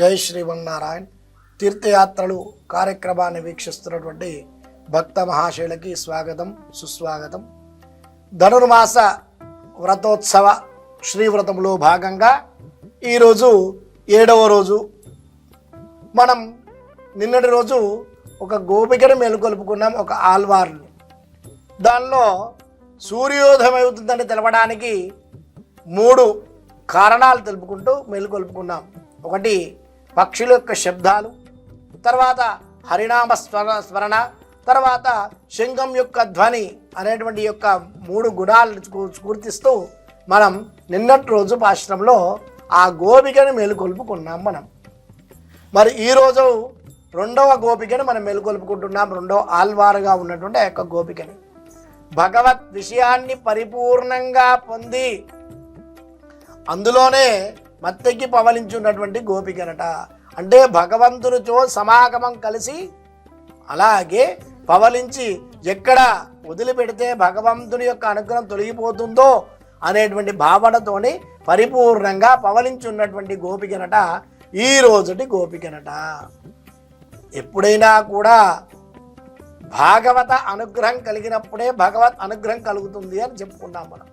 జై శ్రీమన్నారాయణ. తీర్థయాత్రలు కార్యక్రమాన్ని వీక్షిస్తున్నటువంటి భక్త మహాశయులకి స్వాగతం, సుస్వాగతం. ధనుర్మాస వ్రతోత్సవ శ్రీవ్రతంలో భాగంగా ఈరోజు 7వ రోజు. మనం నిన్నటి రోజు ఒక గోపికను మేలుకొల్పుకున్నాం, ఒక ఆల్వార్ని. దానిలో సూర్యోదయం అవుతుందని తెలపడానికి 3 కారణాలు తెలుపుకుంటూ మేలుకొల్పుకున్నాం. ఒకటి పక్షుల యొక్క శబ్దాలు, తర్వాత హరినామ స్మరణ, తర్వాత శంఖం యొక్క ధ్వని అనేటువంటి యొక్క 3 గుణాలను గుర్తిస్తూ మనం నిన్నటి రోజు పాశ్రంలో ఆ గోపికను మేలుకొల్పుకున్నాం. మరి ఈరోజు 2వ గోపికను మనం మేలుకొల్పుకుంటున్నాం. 2వ ఆల్వారుగా ఉన్నటువంటి ఆ యొక్క గోపికని భగవత్ విషయాన్ని పరిపూర్ణంగా పొంది అందులోనే మత్తెక్కి పవలించున్నటువంటి గోపికనట. అంటే భగవంతునితో సమాగమం కలిసి అలాగే పవలించి ఎక్కడ వదిలిపెడితే భగవంతుని యొక్క అనుగ్రహం తొలగిపోతుందో అనేటువంటి భావనతోని పరిపూర్ణంగా పవలించున్నటువంటి గోపికనట ఈ రోజుటి గోపికనట. ఎప్పుడైనా కూడా భాగవత అనుగ్రహం కలిగినప్పుడే భగవత్ అనుగ్రహం కలుగుతుంది అని చెప్పుకున్నాం మనం.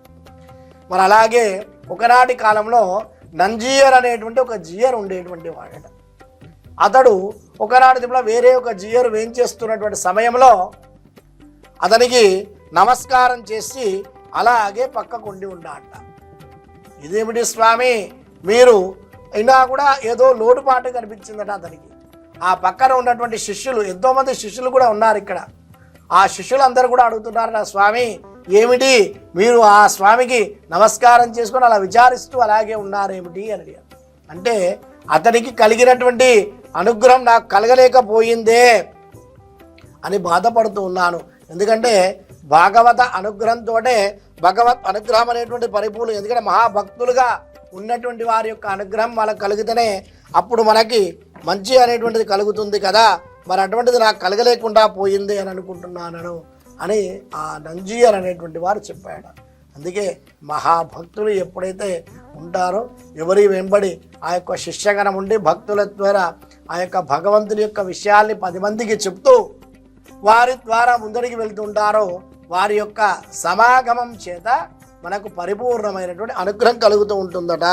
మరి అలాగే ఒకనాటి కాలంలో నంజీయర్ అనేటువంటి ఒక జియర్ ఉండేటువంటి వాడట. అతడు ఒకనాటి తిప్పులో వేరే ఒక జియర్ వేయించేస్తున్నటువంటి సమయంలో అతనికి నమస్కారం చేసి అలాగే పక్కకుండి ఉన్నాడట. ఇదేమిటి స్వామి, మీరు అయినా కూడా ఏదో లోటుపాటు కనిపించిందట అతనికి. ఆ పక్కన ఉన్నటువంటి శిష్యులు, ఎంతోమంది శిష్యులు కూడా ఉన్నారు ఇక్కడ. ఆ శిష్యులందరూ కూడా అడుగుతున్నారట, స్వామి ఏమిటి మీరు ఆ స్వామికి నమస్కారం చేసుకొని అలా విచారిస్తూ అలాగే ఉన్నారేమిటి అని అడిగారు. అంటే అతనికి కలిగినటువంటి అనుగ్రహం నాకు కలగలేకపోయిందే అని బాధపడుతూ ఉన్నాను. ఎందుకంటే భాగవత అనుగ్రహంతో భగవత్ అనుగ్రహం అనేటువంటి పరిపూర్ణ, ఎందుకంటే మహాభక్తులుగా ఉన్నటువంటి వారి యొక్క అనుగ్రహం వాళ్ళకి కలిగితేనే అప్పుడు మనకి మంచి అనేటువంటిది కలుగుతుంది కదా. మరి అటువంటిది నాకు కలగలేకుండా పోయింది అని అనుకుంటున్నాను అని ఆ నంజీయర్ అనేటువంటి వారు చెప్పాడు. అందుకే మహాభక్తులు ఎప్పుడైతే ఉంటారో ఎవరి వెంబడి ఆ యొక్క శిష్యగణం ఉండి భక్తుల ద్వారా ఆ యొక్క భగవంతుని యొక్క విషయాల్ని 10 మందికి చెప్తూ వారి ద్వారా ముందరికి వెళ్తుంటారో వారి యొక్క సమాగమం చేత మనకు పరిపూర్ణమైనటువంటి అనుగ్రహం కలుగుతూ ఉంటుందట.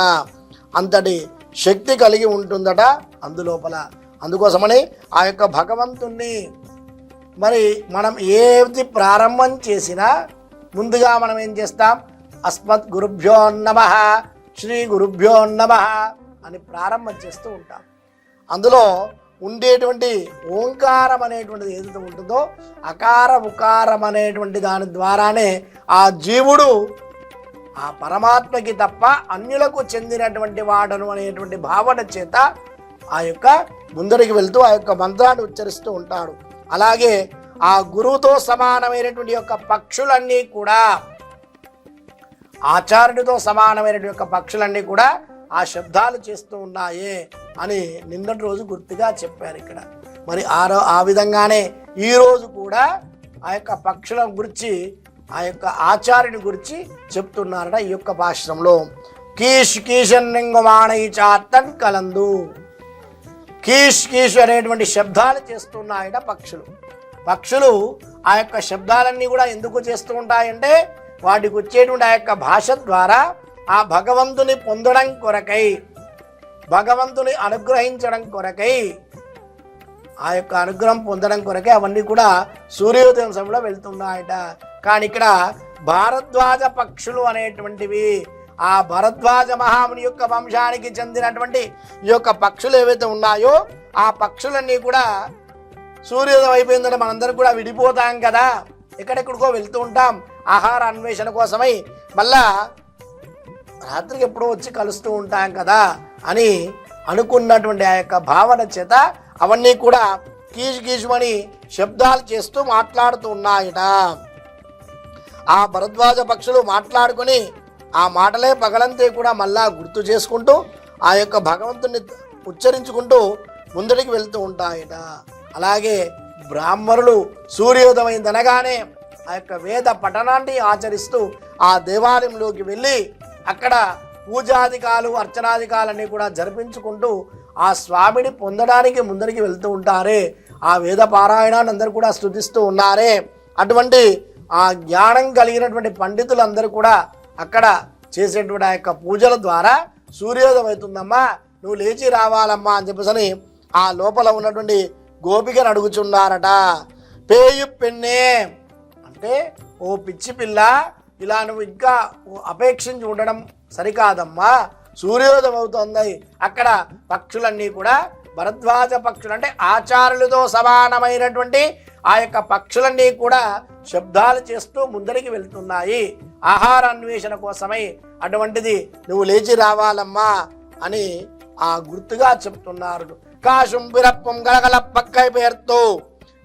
అంతటి శక్తి కలిగి ఉంటుందట అందులోపల. అందుకోసమని ఆ యొక్క భగవంతుణ్ణి మరి మనం ఏది ప్రారంభం చేసినా ముందుగా మనం ఏం చేస్తాం, అస్మత్ గురుభ్యో నమః, శ్రీ గురుభ్యో నమః అని ప్రారంభం చేస్తూ ఉంటాం. అందులో ఉండేటువంటి ఓంకారం అనేటువంటిది ఏదైతే ఉంటుందో అకార ఉకారం అనేటువంటి దాని ద్వారానే ఆ జీవుడు ఆ పరమాత్మకి తప్ప అన్యులకు చెందినటువంటి వాడను అనేటువంటి భావన చేత ఆ యొక్క ముందరికి వెళ్తూ ఆ యొక్క మంత్రాన్ని ఉచ్చరిస్తూ ఉంటాడు. అలాగే ఆ గురువుతో సమానమైనటువంటి యొక్క పక్షులన్నీ కూడా, ఆచార్యుడితో సమానమైనటువంటి యొక్క పక్షులన్నీ కూడా ఆ శబ్దాలు చేస్తూ ఉన్నాయి అని నిన్నటి రోజు గుర్తుగా చెప్పారు ఇక్కడ. మరి ఆ విధంగానే ఈరోజు కూడా ఆ యొక్క పక్షుల గురించి ఆ యొక్క ఆచార్యుని గురించి చెప్తున్నారట ఈ యొక్క భాషణంలో. కీష్ కీషన్నింగుమాణై చాత్తన్ కలందు. కీష్ కీష్ అనేటువంటి శబ్దాలు చేస్తున్నాయట పక్షులు. పక్షులు ఆ యొక్క శబ్దాలన్నీ కూడా ఎందుకు చేస్తూ ఉంటాయంటే వాటికి వచ్చేటువంటి ఆ యొక్క భాష ద్వారా ఆ భగవంతుని పొందడం కొరకై, భగవంతుని అనుగ్రహించడం కొరకై, ఆ యొక్క అనుగ్రహం పొందడం కొరకై అవన్నీ కూడా సూర్యోదయం సమయంలో వెళ్తున్నాయట. కానీ ఇక్కడ భారద్వాజ పక్షులు అనేటువంటివి, ఆ భరద్వాజ మహాముని యొక్క వంశానికి చెందినటువంటి ఈ యొక్క పక్షులు ఏవైతే ఉన్నాయో ఆ పక్షులన్నీ కూడా సూర్యోదయం అయిపోయిందంటే మనందరం కూడా విడిపోతాం కదా, ఎక్కడెక్కడికో వెళ్తూ ఉంటాం ఆహార అన్వేషణ కోసమై, మళ్ళా రాత్రికి ఎప్పుడో వచ్చి కలుస్తూ ఉంటాం కదా అని అనుకున్నటువంటి ఆ యొక్క భావన చేత అవన్నీ కూడా కీచు కీచుమని శబ్దాలు చేస్తూ మాట్లాడుతూ ఉన్నాయట. ఆ భరద్వాజ పక్షులు మాట్లాడుకొని ఆ మాటలే పగలంతే కూడా మళ్ళా గుర్తు చేసుకుంటూ ఆ యొక్క భగవంతుని ఉచ్చరించుకుంటూ ముందడికి వెళ్తూ ఉంటాయట. అలాగే బ్రాహ్మణులు సూర్యోదయమైందనగానే ఆ యొక్క వేద పఠనాన్ని ఆచరిస్తూ ఆ దేవాలయంలోకి వెళ్ళి అక్కడ పూజాధికాలు అర్చనాధికాలన్నీ కూడా జరిపించుకుంటూ ఆ స్వామిని పొందడానికి ముందరికి వెళ్తూ ఉంటారే, ఆ వేద పారాయణాన్ని అందరూ కూడా స్తుతిస్తూ ఉన్నారే, అటువంటి ఆ జ్ఞానం కలిగినటువంటి పండితులందరూ కూడా అక్కడ చేసేటువంటి ఆ యొక్క పూజల ద్వారా సూర్యోదయం అవుతుందమ్మా, నువ్వు లేచి రావాలమ్మా అని చెప్పేసి ఆ లోపల ఉన్నటువంటి గోపికను అడుగుచున్నారట. పేయు పెన్నే అంటే, ఓ పిచ్చి పిల్ల, ఇలా నువ్వు ఇంకా అపేక్షించి ఉండడం సరికాదమ్మా, సూర్యోదయం అవుతుంది. అక్కడ పక్షులన్నీ కూడా భరద్వాజ పక్షులు అంటే ఆచార్యులతో సమానమైనటువంటి ఆ యొక్క పక్షులన్నీ కూడా శబ్దాలు చేస్తూ ముందరికి వెళ్తున్నాయి ఆహార అన్వేషణ కోసమై. అటువంటిది నువ్వు లేచి రావాలమ్మా అని ఆ గుర్తుగా చెప్తున్నారు. కాశుం పిరప్పం గలగల పక్కై పేర్తో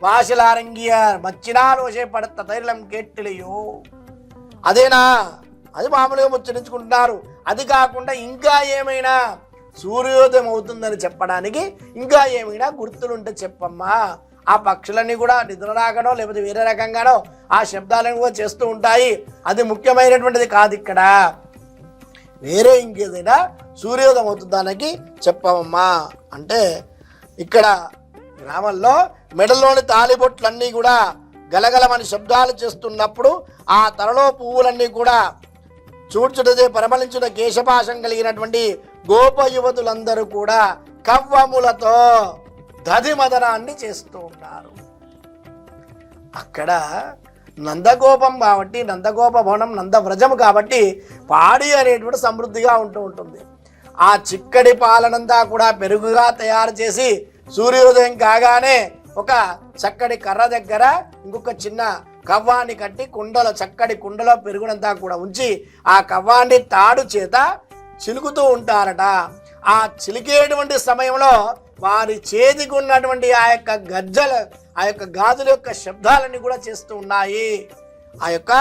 వాసిలారంగియర్ మచ్చినాలు పడత తైలం కేట్టిలియో. అదేనా? అది మామూలుగా ముచ్చరించుకుంటున్నారు. అది కాకుండా ఇంకా ఏమైనా సూర్యోదయం అవుతుందని చెప్పడానికి ఇంకా ఏమైనా గుర్తులుంటే చెప్పమ్మా. ఆ పక్షులన్నీ కూడా నిద్ర రాకనో లేకపోతే వేరే రకంగానో ఆ శబ్దాలను కూడా చేస్తూ ఉంటాయి. అది ముఖ్యమైనటువంటిది కాదు. ఇక్కడ వేరే ఇంకేదైనా సూర్యోదయం అవుతుందానికి చెప్పమ్మా అంటే, ఇక్కడ గ్రామంలో మెడలోని తాలిబొట్లన్నీ కూడా గలగలమని శబ్దాలు చేస్తున్నప్పుడు ఆ తలలో పువ్వులన్నీ కూడా చూడ్చుటదే పరిమళించిన కేశపాశం కలిగినటువంటి గోప యువతులందరూ కూడా కవ్వములతో దధిమదనాన్ని చేస్తూ ఉన్నారు. అక్కడ నందగోపం కాబట్టి, నందగోప భవనం నందవ్రజము కాబట్టి పాడి అనేటువంటి సమృద్ధిగా ఉంటూ ఉంటుంది. ఆ చిక్కడి పాలనంతా కూడా పెరుగుగా తయారు చేసి సూర్యోదయం కాగానే ఒక చక్కటి కర్ర దగ్గర ఇంకొక చిన్న కవ్వాన్ని కట్టి కుండలో, చక్కటి కుండలో పెరుగునంతా కూడా ఉంచి ఆ కవ్వాన్ని తాడు చేత చిలుకుతూ ఉంటారట. ఆ చిలికేటువంటి సమయంలో వారి చేతికి ఉన్నటువంటి ఆ యొక్క గజ్జల, ఆ యొక్క గాజుల యొక్క శబ్దాలన్నీ కూడా చేస్తూ ఉన్నాయి. ఆ యొక్క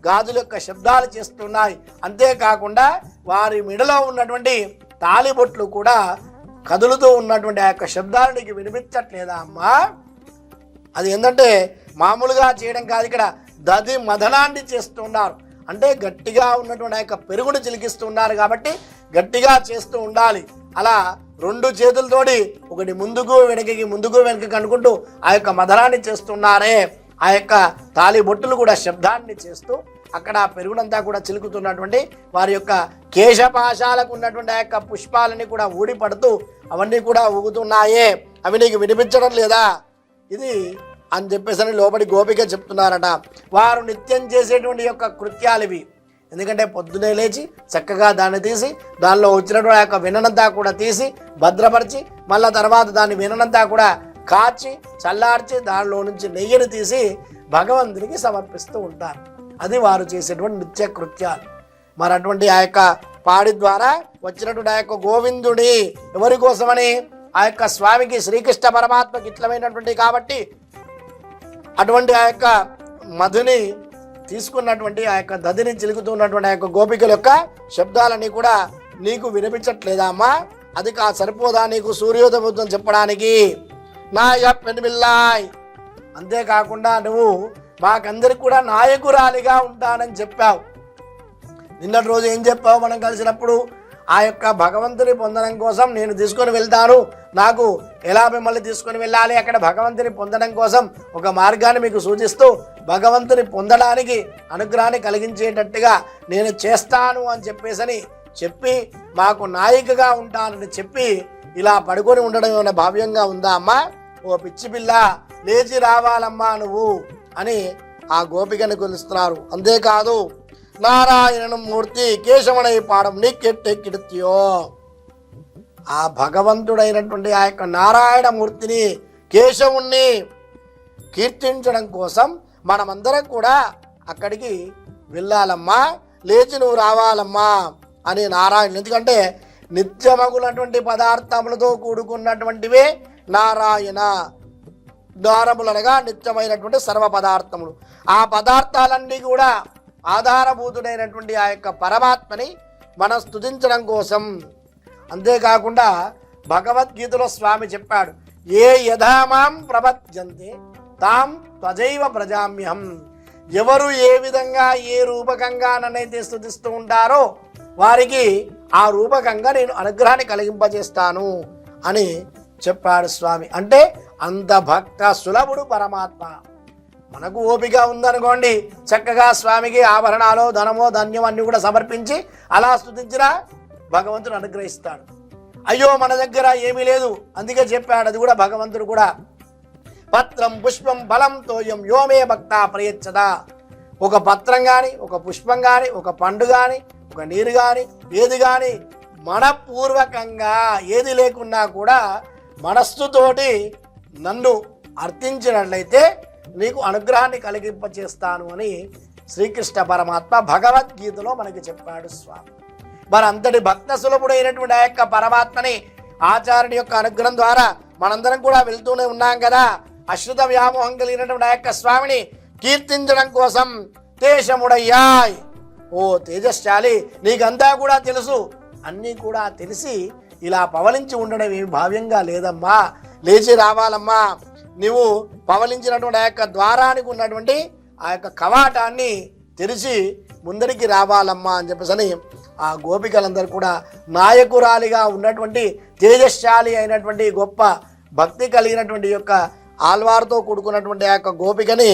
గాజుల యొక్క శబ్దాలు చేస్తున్నాయి. అంతేకాకుండా వారి మెడలో ఉన్నటువంటి తాలిబొట్లు కూడా కదులుతూ ఉన్నటువంటి ఆ యొక్క శబ్దాలు నీకు వినిపించట్లేదా అమ్మా? అది ఏంటంటే మామూలుగా చేయడం కాదు, ఇక్కడ దధి మదనాన్ని చేస్తున్నారు. అంటే గట్టిగా ఉన్నటువంటి ఆ యొక్క పెరుగును చిలికిస్తున్నారు కాబట్టి గట్టిగా చేస్తూ ఉండాలి. అలా రెండు చేతులతోటి ఒకటి ముందుకు వెనకకి ముందుకు వెనకకి అనుకుంటూ ఆ యొక్క మదనాన్ని చేస్తున్నారే. ఆ యొక్క తాలి బొట్టులు కూడా శబ్దాన్ని చేస్తూ అక్కడ పెరుగునంతా కూడా చిలుకుతున్నటువంటి వారి యొక్క కేశపాశాలకు ఉన్నటువంటి ఆ యొక్క పుష్పాలని కూడా ఊడిపడుతూ అవన్నీ కూడా ఊగుతున్నాయే, అవి నీకు వినిపించడం లేదా ఇది అని చెప్పేసి లోపలి గోపిక చెప్తున్నారట. వారు నిత్యం చేసేటువంటి యొక్క కృత్యాలు ఇవి. ఎందుకంటే పొద్దునే లేచి చక్కగా దాన్ని తీసి దానిలో వచ్చినటువంటి ఆ యొక్క వెనంతా కూడా తీసి భద్రపరిచి మళ్ళా తర్వాత దాని వెనంతా కూడా కాచి చల్లార్చి దానిలో నుంచి నెయ్యిని తీసి భగవంతునికి సమర్పిస్తూ ఉంటారు. అది వారు చేసేటువంటి నిత్య కృత్యాలు. మరి అటువంటి ఆ యొక్క పాడి ద్వారా వచ్చినటువంటి ఆ యొక్క గోవిందుడి ఎవరి కోసమని, ఆ యొక్క స్వామికి శ్రీకృష్ణ పరమాత్మకి ఇట్లమైనటువంటి కాబట్టి అటువంటి ఆ యొక్క మధుని తీసుకున్నటువంటి ఆ యొక్క దధిని చిలుకుతున్నటువంటి ఆ యొక్క గోపికల యొక్క శబ్దాలన్నీ కూడా నీకు వినిపించట్లేదా అమ్మా? అది సరిపోదా నీకు సూర్యోదయం చెప్పడానికి? నాయ పెనుమిల్లాయ్. అంతేకాకుండా నువ్వు మాకందరికి కూడా నాయకురాలిగా ఉంటానని చెప్పావు. నిన్నటి రోజు ఏం చెప్పావు మనం కలిసినప్పుడు? ఆ యొక్క భగవంతుని పొందడం కోసం నేను తీసుకొని వెళ్తాను, నాకు ఎలా మిమ్మల్ని తీసుకొని వెళ్ళాలి, అక్కడ భగవంతుని పొందడం కోసం ఒక మార్గాన్ని మీకు సూచిస్తూ భగవంతుని పొందడానికి అనుగ్రహాన్ని కలిగించేటట్టుగా నేను చేస్తాను అని చెప్పి మాకు నాయికగా ఉంటానని చెప్పి ఇలా పడుకొని ఉండడం ఏమైనా భావ్యంగా ఉందా అమ్మా? ఓ పిచ్చి పిల్ల, లేచి రావాలమ్మా నువ్వు అని ఆ గోపికను కొలుస్తున్నారు. అంతేకాదు నారాయణ మూర్తి కేశవనై పాడం నీకెట్టే కీర్తియో. ఆ భగవంతుడైనటువంటి ఆ యొక్క నారాయణమూర్తిని, కేశవుణ్ణి కీర్తించడం కోసం మనమందరం కూడా అక్కడికి వెళ్ళాలమ్మా, లేచి నువ్వు రావాలమ్మా అని నారాయణ. ఎందుకంటే నిత్యమగులటువంటి పదార్థములతో కూడుకున్నటువంటివే నారాయణ. దారములనగా నిత్యమైనటువంటి సర్వ పదార్థములు. ఆ పదార్థాలన్నీ కూడా ఆధారభూతుడైనటువంటి ఆ యొక్క పరమాత్మని మనం స్తుతించడం కోసం. అంతేకాకుండా భగవద్గీతలో స్వామి చెప్పాడు, ఏ యథామాం ప్రపద్యంతే తాం త్వజైవ ప్రజామ్యహం. ఎవరు ఏ విధంగా ఏ రూపకంగా నన్నైతే స్తుతిస్తూ ఉంటారో వారికి ఆ రూపకంగా నేను అనుగ్రహాన్ని కలిగింపజేస్తాను అని చెప్పాడు స్వామి. అంటే అంత భక్త సులభుడు పరమాత్మ. మనకు ఓపిక ఉందనుకోండి, చక్కగా స్వామికి ఆభరణాలు, ధనమో, ధాన్యం అన్నీ కూడా సమర్పించి అలా స్తుతించినా భగవంతుడు అనుగ్రహిస్తాడు. అయ్యో మన దగ్గర ఏమీ లేదు, అందుకే చెప్పాడు, అది కూడా భగవంతుడు కూడా, పత్రం పుష్పం బలం తోయం యోమే భక్త ప్రయచ్చదా. ఒక పత్రం కానీ, ఒక పుష్పం కానీ, ఒక పండు కానీ, ఒక నీరు కానీ, ఏది కానీ మనపూర్వకంగా ఏది లేకున్నా కూడా మనస్సుతోటి నన్ను అర్థించినట్లయితే నీకు అనుగ్రహాన్ని కలిగింపచేస్తాను అని శ్రీకృష్ణ పరమాత్మ భగవద్గీతలో మనకి చెప్పాడు స్వామి. మరి అంతటి భక్త సులభుడైనటువంటి ఆ యొక్క పరమాత్మని ఆచార్యుని యొక్క అనుగ్రహం ద్వారా మనందరం కూడా వెళ్తూనే ఉన్నాం కదా. అశ్రుత వ్యామోహం కలిగినటువంటి ఆ యొక్క స్వామిని కీర్తించడం కోసం తేజముడయ్యాయ్, ఓ తేజశాలి, నీకంతా కూడా తెలుసు, అన్నీ కూడా తెలిసి ఇలా పవలించి ఉండడం ఏమి భావ్యంగా లేదమ్మా, లేచి రావాలమ్మా, నీవు పవలించినటువంటి ఆ యొక్క ద్వారానికి ఉన్నటువంటి ఆ యొక్క కవాటాన్ని తెరిచి ముందరికి రావాలమ్మా అని చెప్పేసి ఆ గోపికలందరూ కూడా నాయకురాలిగా ఉన్నటువంటి తేజశాలి అయినటువంటి గొప్ప భక్తి కలిగినటువంటి యొక్క ఆల్వార్తో కూడుకున్నటువంటి ఆ యొక్క గోపికని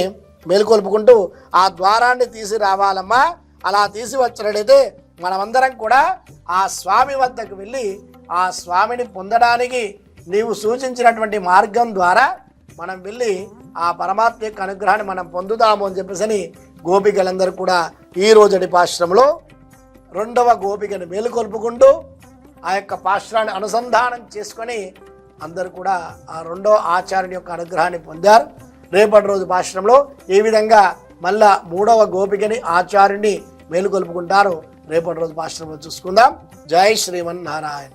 మేలుకొల్పుకుంటూ ఆ ద్వారాన్ని తీసి రావాలమ్మా, అలా తీసి వచ్చినట్లయితే మనమందరం కూడా ఆ స్వామి వద్దకు వెళ్ళి ఆ స్వామిని పొందడానికి నీవు సూచించినటువంటి మార్గం ద్వారా మనం వెళ్ళి ఆ పరమాత్మ యొక్క అనుగ్రహాన్ని మనం పొందుతాము అని చెప్పేసి గోపికలందరూ కూడా ఈ రోజటి పాశ్రంలో రెండవ గోపికను మేలుకొల్పుకుంటూ ఆ యొక్క పాశ్రాన్ని అనుసంధానం చేసుకొని అందరూ కూడా ఆ రెండవ ఆచార్యుని యొక్క అనుగ్రహాన్ని పొందారు. రేపటి రోజు పాశ్రంలో ఏ విధంగా మళ్ళా మూడవ గోపికని ఆచార్యుని మేలుకొల్పుకుంటారో రేపటి రోజు పాశ్రంలో చూసుకుందాం. జై శ్రీమన్నారాయణ.